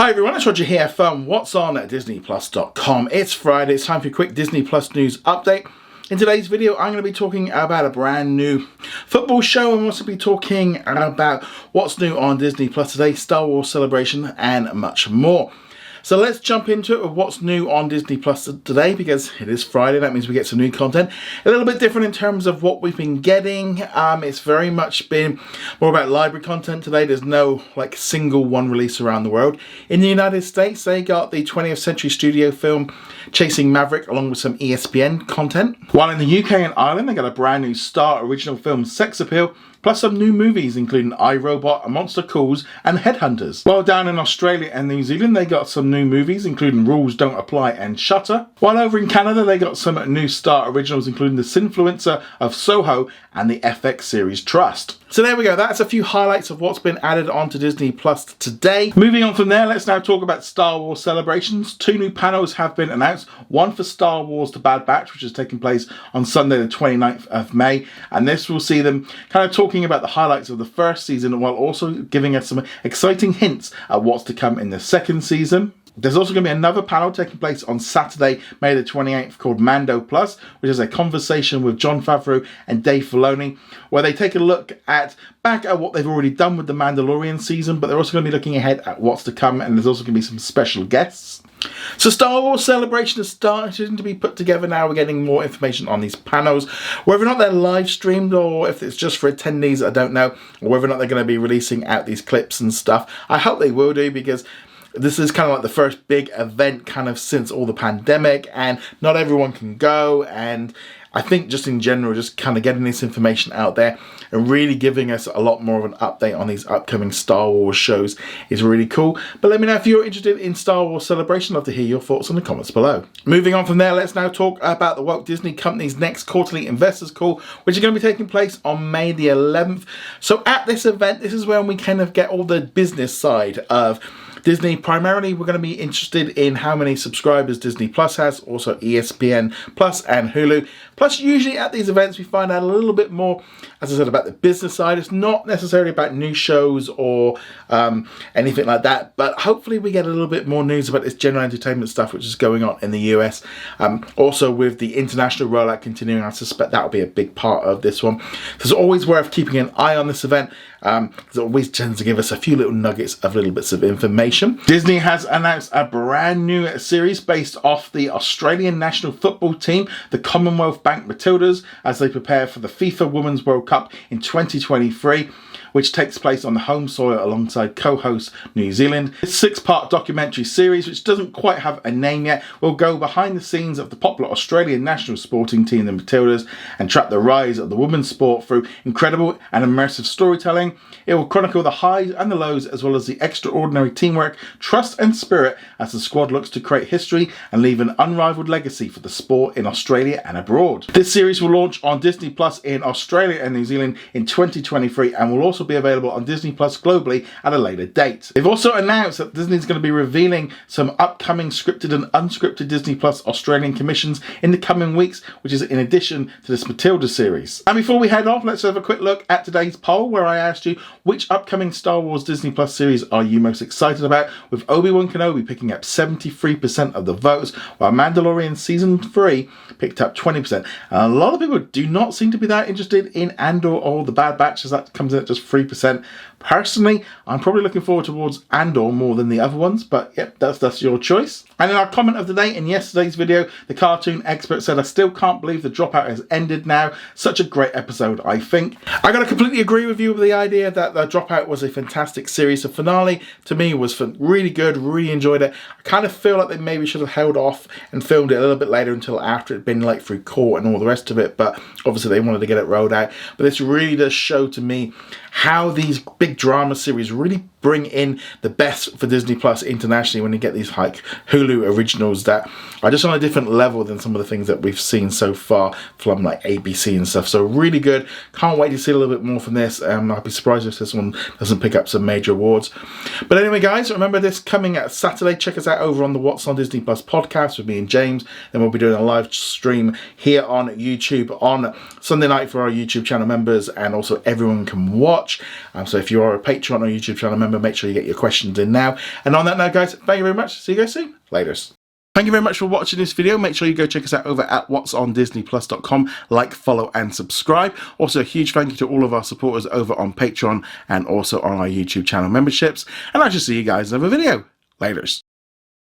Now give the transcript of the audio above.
Hi everyone, it's Roger here from What's On at DisneyPlus.com. It's Friday, it's time for a quick Disney Plus news update. In today's video, I'm going to be talking about a brand new football show. I'm also be talking about what's new on Disney Plus today, Star Wars Celebration, and much more. So let's jump into it with what's new on Disney Plus today, because it is Friday. That means we get some new content. A little bit different in terms of what we've been getting. It's very much been more about library content today. There's no single one release around the world. In the United States, they got the 20th Century Studio film Chasing Maverick along with some ESPN content. While in the UK and Ireland, they got a brand new Star original film Sex Appeal, plus some new movies including iRobot, A Monster Calls and Headhunters. While down in Australia and New Zealand, they got some new movies including Rules Don't Apply and Shutter. While over in Canada, they got some new Star originals including The Sinfluencer of Soho and the FX series Trust. So there we go, that's a few highlights of what's been added onto Disney Plus today. Moving on from there, let's now talk about Star Wars Celebrations. 2 new panels have been announced. One for Star Wars The Bad Batch, which is taking place on Sunday the 29th of May. And this will see them kind of talking about the highlights of the first season while also giving us some exciting hints at what's to come in the second season. There's also going to be another panel taking place on Saturday, May the 28th, called Mando Plus, which is a conversation with Jon Favreau and Dave Filoni, where they take a look back at what they've already done with the Mandalorian season, but they're also going to be looking ahead at what's to come, and there's also going to be some special guests. So Star Wars Celebration is starting to be put together now. We're getting more information on these panels. Whether or not they're live streamed or if it's just for attendees, I don't know. Or whether or not they're going to be releasing out these clips and stuff. I hope they will do, because this is kind of like the first big event kind of since all the pandemic, and not everyone can go, and I think just in general, just kind of getting this information out there and really giving us a lot more of an update on these upcoming Star Wars shows is really cool. But let me know if you're interested in Star Wars Celebration. I'd love to hear your thoughts in the comments below. Moving on from there, let's now talk about the Walt Disney Company's next quarterly investors call, which is going to be taking place on May the 11th. So at this event, this is when we kind of get all the business side of Disney. Primarily, we're going to be interested in how many subscribers Disney Plus has, also ESPN Plus and Hulu. Plus, usually at these events, we find out a little bit more, as I said, about the business side. It's not necessarily about new shows or anything like that, but hopefully we get a little bit more news about this general entertainment stuff which is going on in the US. Also, with the international rollout continuing, I suspect that will be a big part of this one. So it's always worth keeping an eye on this event, because it always tends to give us a few little nuggets of little bits of information. Disney has announced a brand new series based off the Australian national football team, the Commonwealth Bank Matildas, as they prepare for the FIFA Women's World Cup in 2023, which takes place on the home soil alongside co-host New Zealand. This 6-part documentary series, which doesn't quite have a name yet, will go behind the scenes of the popular Australian national sporting team, the Matildas, and track the rise of the women's sport through incredible and immersive storytelling. It will chronicle the highs and the lows, as well as the extraordinary teamwork, trust and spirit as the squad looks to create history and leave an unrivaled legacy for the sport in Australia and abroad. This series will launch on Disney Plus in Australia and New Zealand in 2023 and will also be available on Disney Plus globally at a later date. They've also announced that Disney's going to be revealing some upcoming scripted and unscripted Disney Plus Australian commissions in the coming weeks, which is in addition to this Matilda series. And before we head off, let's have a quick look at today's poll, where I asked you which upcoming Star Wars Disney Plus series are you most excited about, with Obi-Wan Kenobi picking up 73% of the votes, while Mandalorian Season 3 picked up 20%. And a lot of people do not seem to be that interested in Andor or The Bad Batch, as that comes in at just 3%. Personally, I'm probably looking forward towards Andor more than the other ones, but yep, that's your choice. And in our comment of the day in yesterday's video, the cartoon expert said, "I still can't believe The Dropout has ended now. Such a great episode, I think." I gotta completely agree with you with the idea that The Dropout was a fantastic series. The finale, to me, was really good, really enjoyed it. I kind of feel like they maybe should have held off and filmed it a little bit later until after it'd been through court and all the rest of it, but obviously they wanted to get it rolled out. But this really does show to me how these big drama series really bring in the best for Disney Plus internationally when you get these Hulu originals that are just on a different level than some of the things that we've seen so far from ABC and stuff. So really good. Can't wait to see a little bit more from this. I'll be surprised if this one doesn't pick up some major awards. But anyway, guys, remember this coming at Saturday. Check us out over on the What's on Disney Plus podcast with me and James. Then we'll be doing a live stream here on YouTube on Sunday night for our YouTube channel members, and also everyone can watch. So if you are a Patreon or YouTube channel member, remember, make sure you get your questions in now. And on that note, guys, thank you very much. See you guys soon. Laters. Thank you very much for watching this video. Make sure you go check us out over at whatsondisneyplus.com. Like, follow, and subscribe. Also, a huge thank you to all of our supporters over on Patreon and also on our YouTube channel memberships. And I shall see you guys in another video. Laters.